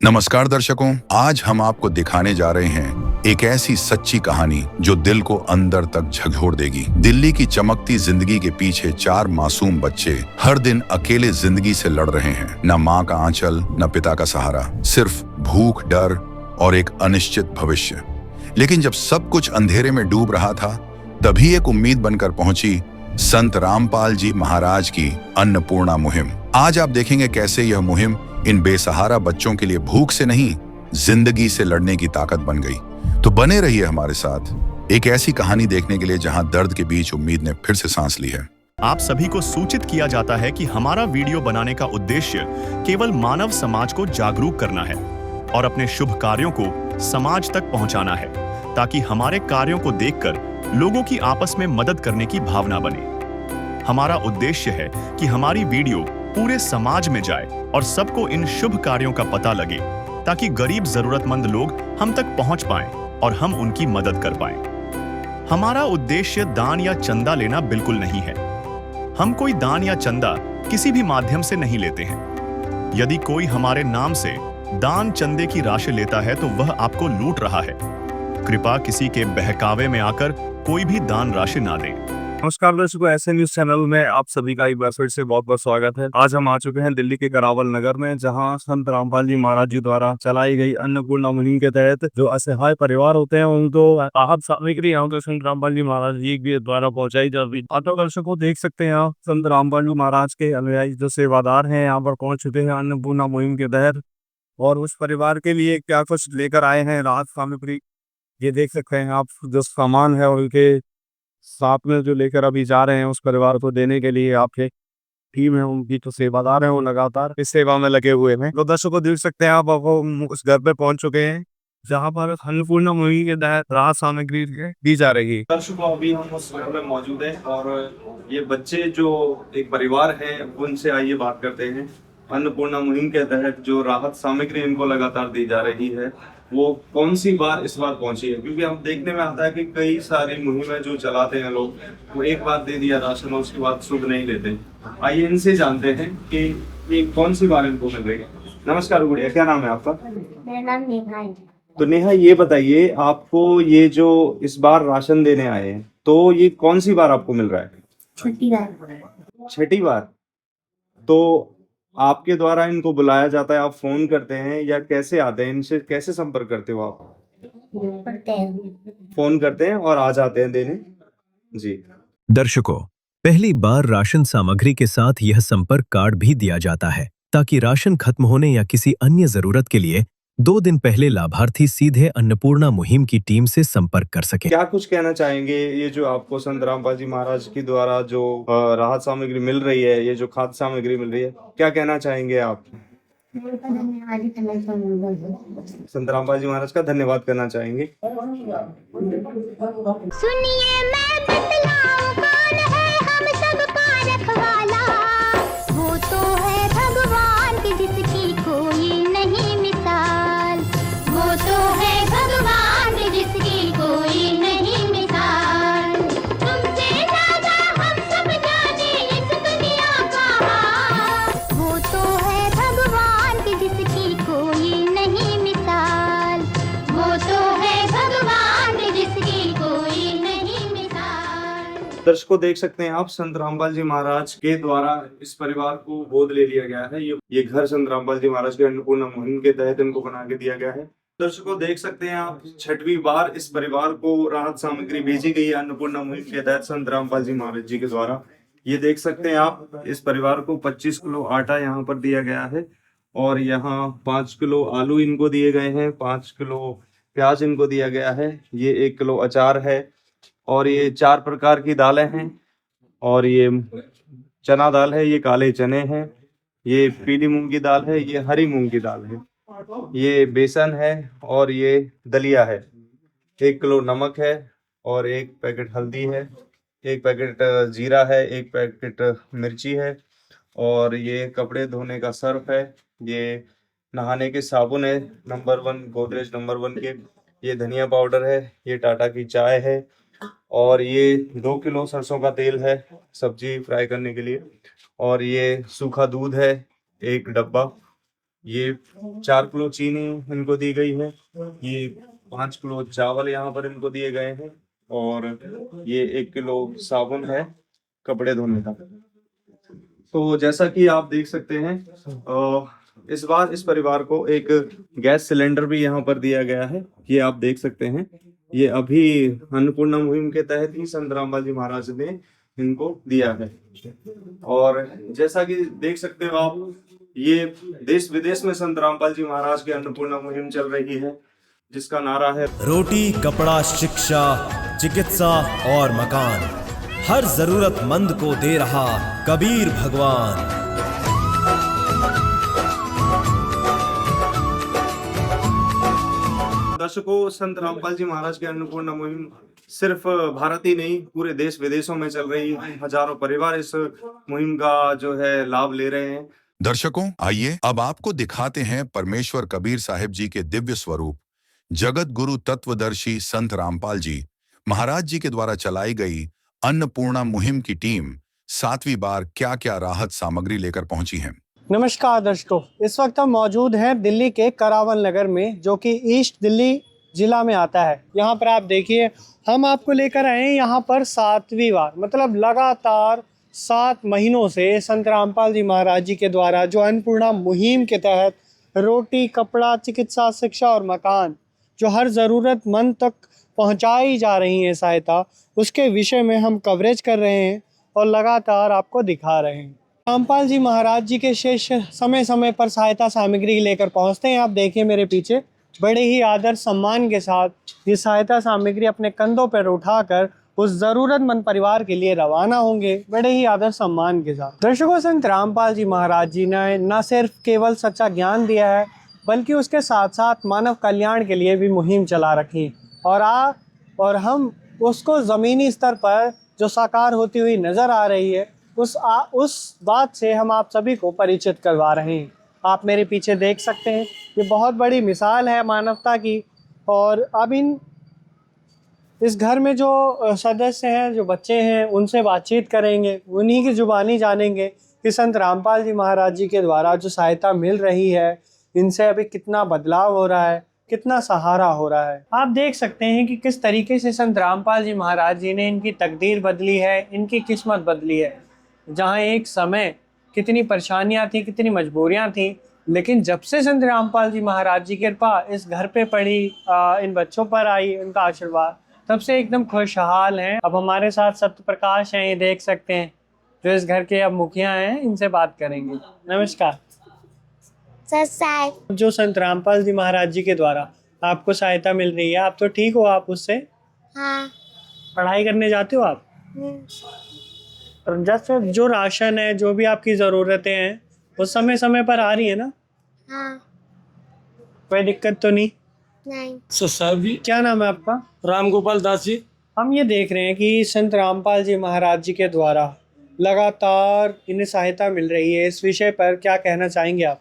नमस्कार दर्शकों, आज हम आपको दिखाने जा रहे हैं एक ऐसी सच्ची कहानी जो दिल को अंदर तक झकझोर देगी। दिल्ली की चमकती जिंदगी के पीछे चार मासूम बच्चे हर दिन अकेले जिंदगी से लड़ रहे हैं। न माँ का आंचल, न पिता का सहारा, सिर्फ भूख, डर और एक अनिश्चित भविष्य। लेकिन जब सब कुछ अंधेरे में डूब रहा था, तभी एक उम्मीद बनकर पहुंची संत रामपाल जी महाराज की अन्नपूर्णा मुहिम। आज आप देखेंगे कैसे यह मुहिम इन बेसहारा बच्चों के लिए भूख से नहीं, जिंदगी से लड़ने की ताकत बन गई। तो बने रहिए हमारे साथ एक ऐसी कहानी देखने के लिए जहां दर्द के बीच उम्मीद ने फिर से सांस ली है। आप सभी को सूचित किया जाता है कि हमारा वीडियो बनाने का उद्देश्य केवल मानव समाज को जागरूक करना है और अपने शुभ कार्यों को समाज तक पहुंचाना है, ताकि हमारे कार्यों को देखकर लोगों की आपस में मदद करने की भावना बने। हमारा उद्देश्य है कि हमारी वीडियो पूरे समाज में जाए और सबको इन शुभ कार्यों का पता लगे, ताकि गरीब जरूरतमंद लोग हम तक पहुंच पाएं और हम उनकी मदद कर पाएं। हमारा उद्देश्य दान या चंदा लेना बिल्कुल नहीं है। हम कोई दान या चंदा किसी भी माध्यम से नहीं लेते हैं। यदि कोई हमारे नाम से दान चंदे की राशि लेता है तो वह आपको लूट रहा है। कृपया किसी के बहकावे में आकर कोई भी दान राशि ना दें। नमस्कार दर्शकों, ऐसे न्यूज चैनल में आप सभी का एक बार फिर से बहुत बहुत स्वागत है। आज हम आ चुके हैं दिल्ली के करावल नगर में, जहां संत रामपाल जी महाराज जी द्वारा चलाई गई अन्नपूर्णा मुहिम के तहत जो असहाय परिवार होते हैं उनको आहत सामग्री यहाँ पे संत रामपाल जी महाराज जी के द्वारा पहुंचाई जाती है। तो दर्शकों देख सकते हैं आप, संत रामपाल जी महाराज के अनुयायी जो सेवादार हैं यहाँ पर पहुंच चुके हैं अन्नपूर्णा मुहिम के तहत, और उस परिवार के लिए क्या कुछ लेकर आए हैं राहत सामग्री, ये देख सकते हैं आप। जो सामान है उनके साथ में जो लेकर अभी जा रहे हैं उस परिवार को देने के लिए आपके टीम है उनकी, तो सेवादार है वो लगातार इस सेवा में लगे हुए हैं। तो दर्शकों देख सकते हैं आप, वो उस घर पे पहुंच चुके हैं जहां पर अन्नपूर्णा मुहिम के तहत राहत सामग्री दी जा रही है। दर्शकों अभी हम उस घर में मौजूद हैं और ये बच्चे जो एक परिवार है उनसे आइए बात करते हैं। अन्नपूर्णा मुहिम के तहत जो राहत सामग्री इनको लगातार दी जा रही है वो कौन सी बार इस बार पहुंची है, क्योंकि हम देखने में आता है कि कई सारी मुहिमें जो चलाते हैं लोग, वो एक बार दे दिया राशन और उसके बाद शुभ नहीं लेते। आइए इनसे जानते हैं कि ये कौन सी बार इनको मिल रही है। नमस्कार गुड़िया, क्या नाम है आपका? मेरा नाम नेहा है। तो नेहा, ये बताइए आपको ये जो इस बार राशन देने आए हैं तो ये कौन सी बार आपको मिल रहा है? छठी बार। छठी बार। तो आपके द्वारा इनको बुलाया जाता है, आप फोन करते हैं या कैसे आते हैं, इनसे कैसे संपर्क करते हो आप? पढ़ते हैं। फोन करते हैं और आ जाते हैं देने जी। दर्शकों, पहली बार राशन सामग्री के साथ यह संपर्क कार्ड भी दिया जाता है, ताकि राशन खत्म होने या किसी अन्य जरूरत के लिए 2 दिन पहले लाभार्थी सीधे अन्नपूर्णा मुहिम की टीम से संपर्क कर सके। क्या कुछ कहना चाहेंगे, ये जो आपको संत रामपाल जी महाराज के द्वारा जो राहत सामग्री मिल रही है, ये जो खाद्य सामग्री मिल रही है, क्या कहना चाहेंगे आप? संत रामपाल जी महाराज का धन्यवाद करना चाहेंगे। सुनिए मैं बतलाऊं कौन है हम सबका रखवाला, वो तो है भगवान की जिसकी कोई नहीं मिसाल, वो तो है भगवान की जिसकी कोई नहीं मिसाल। तुमसे ज्यादा हम सब जाने इस दुनिया का हाल, वो तो है भगवान की जिसकी कोई नहीं मिसाल, वो तो है भगवान की जिसकी कोई नहीं मिसाल। दर्शकों देख सकते हैं आप, संत रामपाल जी महाराज के द्वारा इस परिवार को गोद ले लिया गया है। ये घर संत रामपाल जी महाराज के अन्नपूर्णा मुहिम के तहत इनको बना के दिया गया है। दर्शकों देख सकते हैं आप, छठवीं बार इस परिवार को राहत सामग्री भेजी गई है अन्नपूर्णा मुहिम के तहत संत रामपाल जी महाराज जी के द्वारा। ये देख सकते हैं आप, इस परिवार को 25 किलो आटा यहाँ पर दिया गया है और यहाँ 5 किलो आलू इनको दिए गए हैं, 5 किलो प्याज इनको दिया गया है, ये 1 किलो अचार है और ये 4 प्रकार की दालें हैं और ये चना दाल है, ये काले चने हैं, ये पीली मूंग की दाल है, ये हरी मूंग की दाल है, ये बेसन है और ये दलिया है। 1 किलो नमक है और 1 पैकेट हल्दी है, 1 पैकेट जीरा है, 1 पैकेट मिर्ची है और ये कपड़े धोने का सर्फ है, ये नहाने के साबुन है नंबर 1 गोदरेज नंबर 1 के, ये धनिया पाउडर है, ये टाटा की चाय है और ये 2 किलो सरसों का तेल है सब्जी फ्राई करने के लिए और ये सूखा दूध है 1 डब्बा ये 4 किलो चीनी इनको दी गई है, ये 5 किलो चावल यहाँ पर इनको दिए गए हैं, और ये 1 किलो साबुन है कपड़े धोने का। तो जैसा कि आप देख सकते हैं, इस बार इस परिवार को एक गैस सिलेंडर भी यहाँ पर दिया गया है। ये आप देख सकते हैं, ये अभी अन्नपूर्णा मुहिम के तहत ही संत रामपाल जी महाराज ने इनको दिया है। और जैसा कि देख सकते हो आप, ये देश विदेश में संत रामपाल जी महाराज की अन्नपूर्णा मुहिम चल रही है, जिसका नारा है रोटी, कपड़ा, शिक्षा, चिकित्सा और मकान, हर जरूरतमंद को दे रहा कबीर भगवान। दर्शकों, संत रामपाल जी महाराज की अन्नपूर्णा मुहिम सिर्फ भारत ही नहीं, पूरे देश विदेशों में चल रही है। हजारों परिवार इस मुहिम का जो है लाभ ले रहे हैं। दर्शकों, आइए अब आपको दिखाते हैं परमेश्वर कबीर साहिब जी के दिव्य स्वरूप जगत गुरु तत्वदर्शी संत रामपाल जी महाराज जी के द्वारा चलाई गई अन्नपूर्णा मुहिम की टीम 7वीं बार क्या क्या राहत सामग्री लेकर पहुंची है। नमस्कार दर्शकों, इस वक्त हम मौजूद हैं दिल्ली के करावल नगर में, जो कि ईस्ट दिल्ली जिला में आता है। यहाँ पर आप देखिए, हम आपको लेकर आए हैं यहाँ पर 7वीं बार, मतलब लगातार 7 महीनों से संत रामपाल जी महाराज जी के द्वारा जो अन्नपूर्णा मुहिम के तहत रोटी, कपड़ा, चिकित्सा, शिक्षा और मकान जो हर ज़रूरतमंद तक पहुँचाई जा रही है सहायता, उसके विषय में हम कवरेज कर रहे हैं और लगातार आपको दिखा रहे हैं। रामपाल जी महाराज जी के शिष्य समय समय पर सहायता सामग्री लेकर पहुंचते हैं। आप देखिए मेरे पीछे, बड़े ही आदर सम्मान के साथ ये सहायता सामग्री अपने कंधों पर उठाकर उस ज़रूरतमंद परिवार के लिए रवाना होंगे, बड़े ही आदर सम्मान के साथ। दर्शकों, संत रामपाल जी महाराज जी ने न सिर्फ केवल सच्चा ज्ञान दिया है, बल्कि उसके साथ साथ मानव कल्याण के लिए भी मुहिम चला रखी, और हम उसको ज़मीनी स्तर पर जो साकार होती हुई नज़र आ रही है, उस बात से हम आप सभी को परिचित करवा रहे हैं। आप मेरे पीछे देख सकते हैं, ये बहुत बड़ी मिसाल है मानवता की। और अब इस घर में जो सदस्य हैं, जो बच्चे हैं, उनसे बातचीत करेंगे, उन्हीं की जुबानी जानेंगे कि संत रामपाल जी महाराज जी के द्वारा जो सहायता मिल रही है, इनसे अभी कितना बदलाव हो रहा है, कितना सहारा हो रहा है। आप देख सकते हैं कि किस तरीके से संत रामपाल जी महाराज जी ने इनकी तकदीर बदली है, इनकी किस्मत बदली है। जहाँ एक समय कितनी परेशानियाँ थी, कितनी मजबूरियाँ थी, लेकिन जब से संत रामपाल जी महाराज जी की कृपा इस घर पे पड़ी, इन बच्चों पर आई, उनका आशीर्वाद, तब से एकदम खुशहाल हैं। अब हमारे साथ सत्य प्रकाश हैं, ये देख सकते हैं, जो इस घर के अब मुखिया हैं। इनसे बात करेंगे। नमस्कार। जो संत रामपाल जी महाराज जी के द्वारा आपको सहायता मिल रही है, आप तो ठीक हो? आप उससे हाँ। पढ़ाई करने जाते हो आप? जैसे जो राशन है, जो भी आपकी ज़रूरतें हैं, वो समय समय पर आ रही है ना? हाँ। कोई दिक्कत तो नहीं? नहीं। साहब जी, क्या नाम है आपका? राम गोपाल दास जी। हम ये देख रहे हैं कि संत रामपाल जी महाराज जी के द्वारा लगातार इन्हें सहायता मिल रही है, इस विषय पर क्या कहना चाहेंगे आप?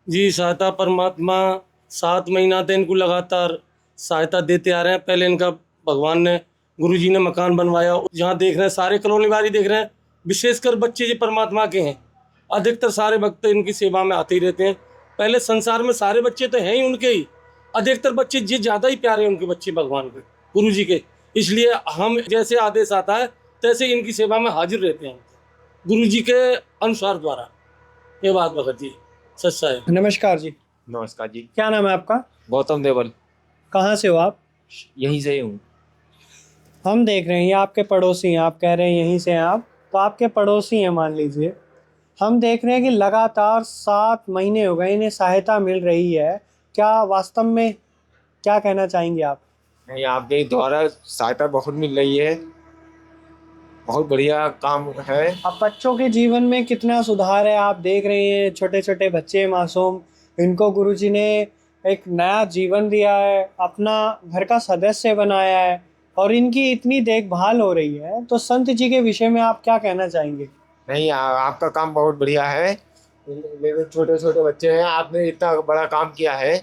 जी, सहायता परमात्मा 7 महीना से इनको लगातार सहायता देते आ रहे हैं। पहले इनका भगवान ने, गुरुजी ने मकान बनवाया। यहाँ देख रहे हैं सारे कॉलोनी वाली देख रहे हैं, विशेषकर बच्चे जी परमात्मा के हैं। अधिकतर सारे भक्त इनकी सेवा में आते ही रहते हैं। पहले संसार में सारे बच्चे तो हैं ही उनके ही, अधिकतर बच्चे जी ज़्यादा ही प्यारे हैं उनके बच्चे भगवान के, गुरु जी के। इसलिए हम जैसे आदेश आता है तैसे इनकी सेवा में हाजिर रहते हैं, गुरु जी के अनुसार द्वारा। ये बात भगत जी सच्चा है। नमस्कार जी। नमस्कार जी। क्या नाम है आपका? गौतम देवल। कहाँ से हो आप? यहीं से ही हूँ। हम देख रहे हैं, ये आपके पड़ोसी हैं, आप कह रहे हैं यहीं से हैं आप, तो आपके पड़ोसी हैं मान लीजिए। हम देख रहे हैं कि लगातार 7 महीने हो गए इन्हें सहायता मिल रही है। क्या वास्तव में क्या कहना चाहेंगे आप? नहीं, आपके द्वारा सहायता बहुत मिल रही है, बहुत बढ़िया काम है। अब बच्चों के जीवन में कितना सुधार है, आप देख रहे हैं, छोटे छोटे बच्चे मासूम, इनको गुरुजी ने एक नया जीवन दिया है, अपना घर का सदस्य बनाया है, और इनकी इतनी देखभाल हो रही है। तो संत जी के विषय में आप क्या कहना चाहेंगे? नहीं, आपका काम बहुत बढ़िया है। मेरे छोटे छोटे बच्चे हैं, आपने इतना बड़ा काम किया है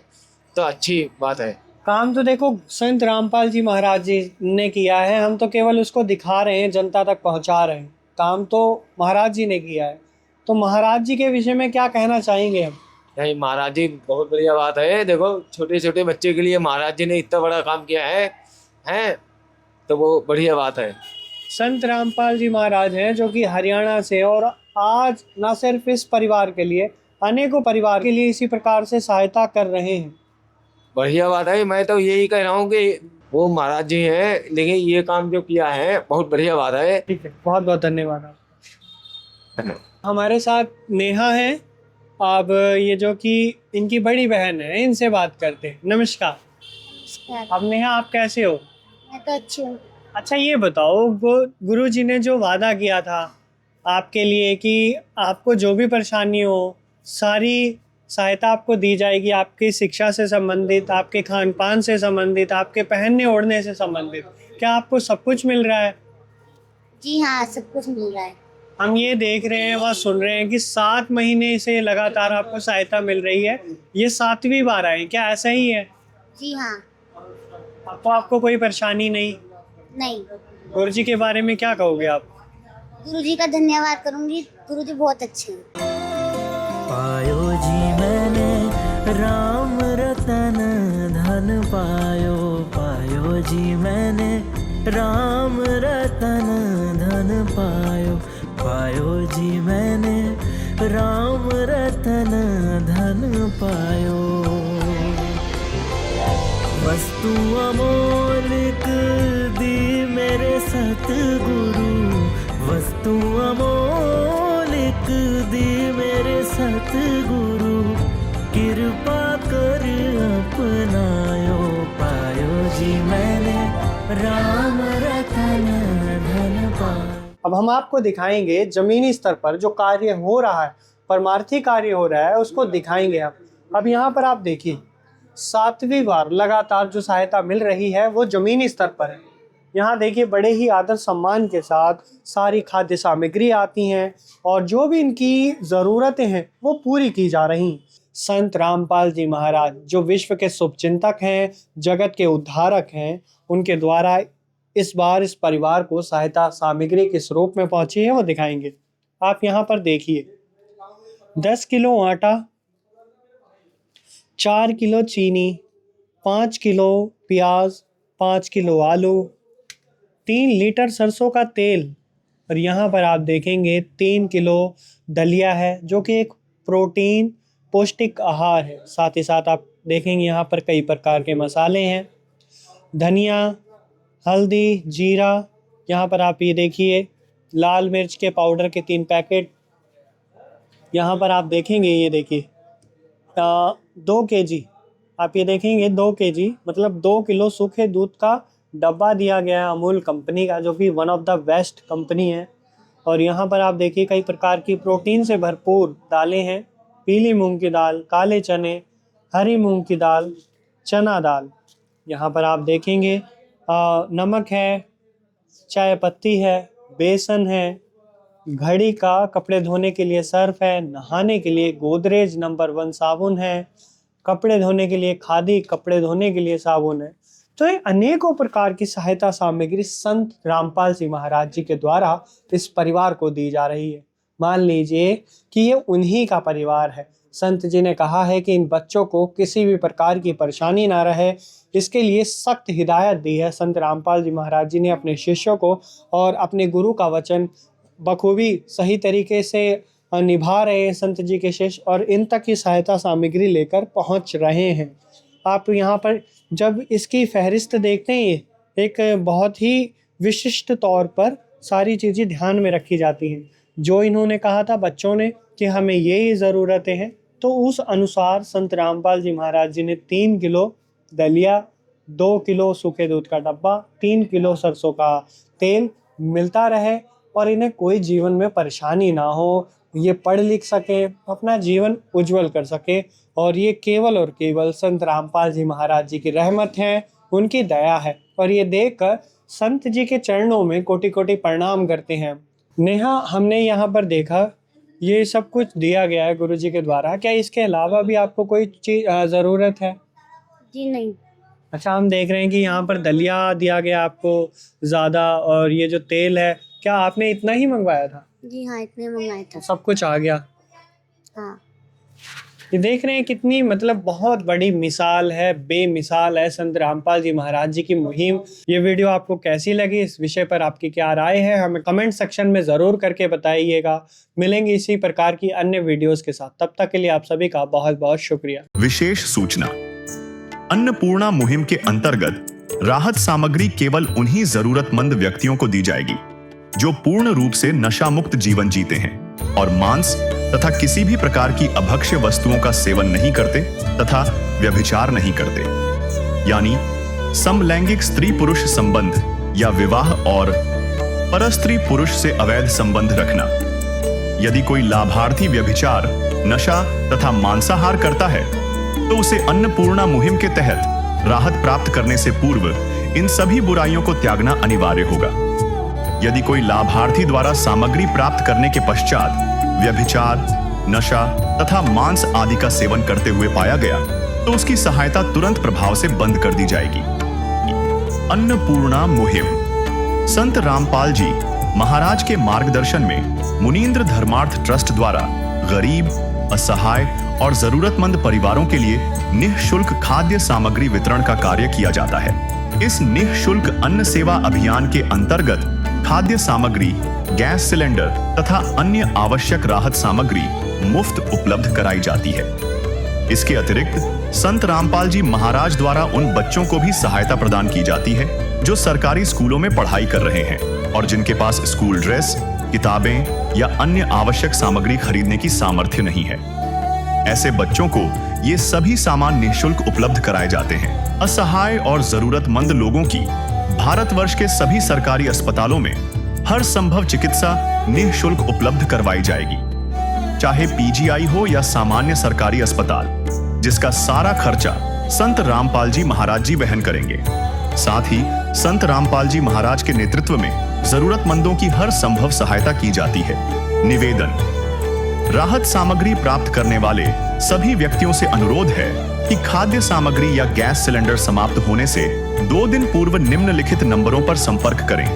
तो अच्छी बात है। काम तो देखो संत रामपाल जी महाराज जी ने किया है, हम तो केवल उसको दिखा रहे हैं, जनता तक पहुंचा रहे हैं। काम तो महाराज जी ने किया है। तो महाराज जी के विषय में क्या कहना चाहेंगे हम? नहीं महाराज जी बहुत बढ़िया बात है। देखो छोटे छोटे बच्चे के लिए महाराज जी ने इतना बड़ा काम किया है, हैं तो वो बढ़िया बात है। संत रामपाल जी महाराज हैं जो कि हरियाणा से, और आज न सिर्फ इस परिवार के लिए, अनेकों परिवार के लिए इसी प्रकार से सहायता कर रहे हैं। बढ़िया बात है। मैं तो यही कह रहा हूँ कि वो महाराज जी हैं, लेकिन ये काम जो किया है बहुत बढ़िया बात है। ठीक है, बहुत बहुत धन्यवाद आपका। हमारे साथ नेहा है। अब ये जो कि इनकी बड़ी बहन है, इनसे बात करते हैं। नमस्कार। अब नेहा, आप कैसे हो? मैं तो अच्छी हूँ। अच्छा ये बताओ, गुरु जी ने जो वादा किया था आपके लिए कि आपको जो भी परेशानी हो सारी सहायता आपको दी जाएगी, आपकी शिक्षा से संबंधित, आपके खान पान से संबंधित, आपके पहनने ओढ़ने से संबंधित, क्या आपको सब कुछ मिल रहा है? जी हाँ, सब कुछ मिल रहा है। हम ये देख रहे हैं, वह सुन रहे हैं कि 7 महीने से लगातार आपको सहायता मिल रही है। ये 7वीं बार आए, क्या ऐसा ही है? जी हाँ। आपको कोई परेशानी नहीं? नहीं। गुरु जी के बारे में क्या कहोगे आप? गुरु जी का धन्यवाद करूंगी, गुरु जी बहुत अच्छे हैं। पायो जी मैंने राम रतन धन पायो, पायो जी मैंने राम रतन धन पायो, पायो जी मैंने राम रतन धन पायो। वस्तु अमोलिक दी मेरे सतगुरु, वस्तु अमोलिक दी मेरे सतगुरु, कृपा कर अपनायो, पायो जी मैंने राम रतन धन पायो। अब हम आपको दिखाएंगे जमीनी स्तर पर जो कार्य हो रहा है, परमार्थी कार्य हो रहा है, उसको दिखाएंगे हम। अब यहाँ पर आप देखिए, 7वीं बार लगातार जो सहायता मिल रही है वो जमीनी स्तर पर है। यहाँ देखिए बड़े ही आदर सम्मान के साथ सारी खाद्य सामग्री आती हैं और जो भी इनकी ज़रूरतें हैं वो पूरी की जा रही हैं। संत रामपाल जी महाराज जो विश्व के शुभचिंतक हैं, जगत के उद्धारक हैं, उनके द्वारा इस बार इस परिवार को सहायता सामग्री किस रूप में पहुंची है वो दिखाएंगे। आप यहाँ पर देखिए, 10 किलो आटा, 4 किलो चीनी, 5 किलो प्याज, 5 किलो आलू, 3 लीटर सरसों का तेल, और यहाँ पर आप देखेंगे 3 किलो दलिया है जो कि एक प्रोटीन पौष्टिक आहार है। साथ ही साथ आप देखेंगे यहाँ पर कई प्रकार के मसाले हैं, धनिया, हल्दी, जीरा। यहाँ पर आप ये देखिए लाल मिर्च के पाउडर के 3 पैकेट। यहाँ पर आप देखेंगे, ये देखिए 2 kg, आप ये देखेंगे 2 kg मतलब 2 किलो सूखे दूध का डब्बा दिया गया है अमूल कंपनी का, जो कि one of the best company है। और यहाँ पर आप देखिए कई प्रकार की प्रोटीन से भरपूर दालें हैं, पीली मूंग की दाल, काले चने, हरी मूंग की दाल, चना दाल। यहाँ पर आप देखेंगे नमक है, चाय पत्ती है, बेसन है, घड़ी का कपड़े धोने के लिए सर्फ है, नहाने के लिए गोदरेज नंबर 1 साबुन है, कपड़े धोने के लिए खादी कपड़े धोने के लिए साबुन है। तो ये अनेकों प्रकार की सहायता सामग्री संत रामपाल जी महाराज जी के द्वारा इस परिवार को दी जा रही है। मान लीजिए कि ये उन्हीं का परिवार है। संत जी ने कहा है कि इन बच्चों को किसी भी प्रकार की परेशानी ना रहे, इसके लिए सख्त हिदायत दी है संत रामपाल जी महाराज जी ने अपने शिष्यों को, और अपने गुरु का वचन बखूबी सही तरीके से निभा रहे हैं संत जी के शिष्य, और इन तक की सहायता सामग्री लेकर पहुंच रहे हैं। आप यहाँ पर जब इसकी फहरिस्त देखते हैं, एक बहुत ही विशिष्ट तौर पर सारी चीज़ें ध्यान में रखी जाती हैं। जो इन्होंने कहा था बच्चों ने कि हमें ये ज़रूरतें हैं, तो उस अनुसार संत रामपाल जी महाराज जी ने 3 किलो दलिया, 2 किलो सूखे दूध का डब्बा, 3 किलो सरसों का तेल मिलता रहे और इन्हें कोई जीवन में परेशानी ना हो, ये पढ़ लिख सके, अपना जीवन उज्जवल कर सके। और ये केवल और केवल संत रामपाल जी महाराज जी की रहमत है, उनकी दया है। और ये देखकर संत जी के चरणों में कोटि कोटि प्रणाम करते हैं। नेहा, हमने यहाँ पर देखा ये सब कुछ दिया गया है गुरु जी के द्वारा, क्या इसके अलावा भी आपको कोई चीज़ ज़रूरत है? जी नहीं। अच्छा, हम देख रहे हैं कि यहाँ पर दलिया दिया गया आपको ज़्यादा, और ये जो तेल है, क्या आपने इतना ही मंगवाया था? जी हाँ, इतने मंगाया था। सब कुछ आ गया? हाँ। ये देख रहे हैं कितनी मतलब बहुत बड़ी मिसाल है, बेमिसाल है संत रामपाल जी महाराज जी की मुहिम। ये वीडियो आपको कैसी लगी, इस विषय पर आपकी क्या राय है, हमें कमेंट सेक्शन में ज़रूर करके बताइएगा। मिलेंगे इसी प्रकार की अन्य वीडियोस के साथ, तब तक के लिए आप सभी का बहुत बहुत शुक्रिया। विशेष सूचना, अन्नपूर्णा मुहिम के अंतर्गत राहत सामग्री केवल उन्हीं जरूरतमंद व्यक्तियों को दी जाएगी जो पूर्ण रूप से नशा मुक्त जीवन जीते हैं और मांस तथा किसी भी प्रकार की अभक्ष्य वस्तुओं का सेवन नहीं करते तथा व्यभिचार नहीं करते, यानी समलैंगिक स्त्री पुरुष संबंध या विवाह और परस्त्री पुरुष से अवैध संबंध रखना। यदि कोई लाभार्थी व्यभिचार, नशा तथा मांसाहार करता है तो उसे अन्नपूर्णा मुहिम के तहत राहत प्राप्त करने से पूर्व इन सभी बुराइयों को त्यागना अनिवार्य होगा। यदि कोई लाभार्थी द्वारा सामग्री प्राप्त करने के पश्चात व्यभिचार, नशा तथा मांस आदि का सेवन करते हुए पाया गया तो उसकी सहायता तुरंत प्रभाव से बंद कर दी जाएगी। अन्नपूर्णा मुहिम संत रामपाल जी महाराज के मार्गदर्शन में मुनींद्र धर्मार्थ ट्रस्ट द्वारा गरीब, असहाय और जरूरतमंद परिवारों के लिए निःशुल्क खाद्य सामग्री वितरण का कार्य किया जाता है। इस निःशुल्क अन्न सेवा अभियान के अंतर्गत खाद्य सामग्री, गैस सिलेंडर तथा अन्य आवश्यक राहत सामग्री मुफ्त उपलब्ध कराई जाती है। इसके अतिरिक्त संत रामपाल जी महाराज द्वारा उन बच्चों को भी सहायता प्रदान की जाती है जो सरकारी स्कूलों में पढ़ाई कर रहे हैं और जिनके पास स्कूल ड्रेस, किताबें या अन्य आवश्यक सामग्री खरीदने की सामर्थ्य नहीं है। ऐसे बच्चों को ये सभी सामान निःशुल्क उपलब्ध कराए जाते हैं। असहाय और जरूरतमंद लोगों की भारतवर्ष के सभी सरकारी अस्पतालों में हर संभव चिकित्सा निःशुल्क उपलब्ध करवाई जाएगी, चाहे पीजीआई हो या सामान्य सरकारी अस्पताल, जिसका सारा खर्चा संत रामपाल जी महाराज जी वहन करेंगे। साथ ही संत रामपाल जी महाराज के नेतृत्व में जरूरतमंदों की हर संभव सहायता की जाती है। निवेदन, राहत सामग्री प्राप्त करने वाले सभी व्यक्तियों से अनुरोध है कि खाद्य सामग्री या गैस सिलेंडर समाप्त होने से 2 दिन पूर्व निम्नलिखित नंबरों पर संपर्क करें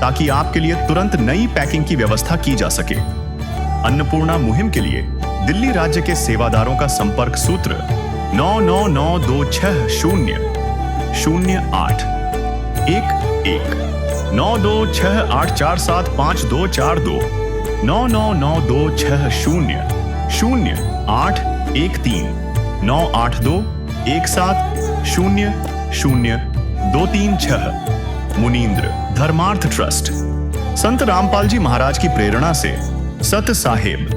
ताकि आपके लिए तुरंत नई पैकिंग की व्यवस्था की जा सके। अन्नपूर्णा मुहिम के लिए दिल्ली राज्य के सेवादारों का संपर्क सूत्र 9992600811 9268475242 9992600813 98217000236। मुनींद्र धर्मार्थ ट्रस्ट संत रामपाल जी महाराज की प्रेरणा से सत साहेब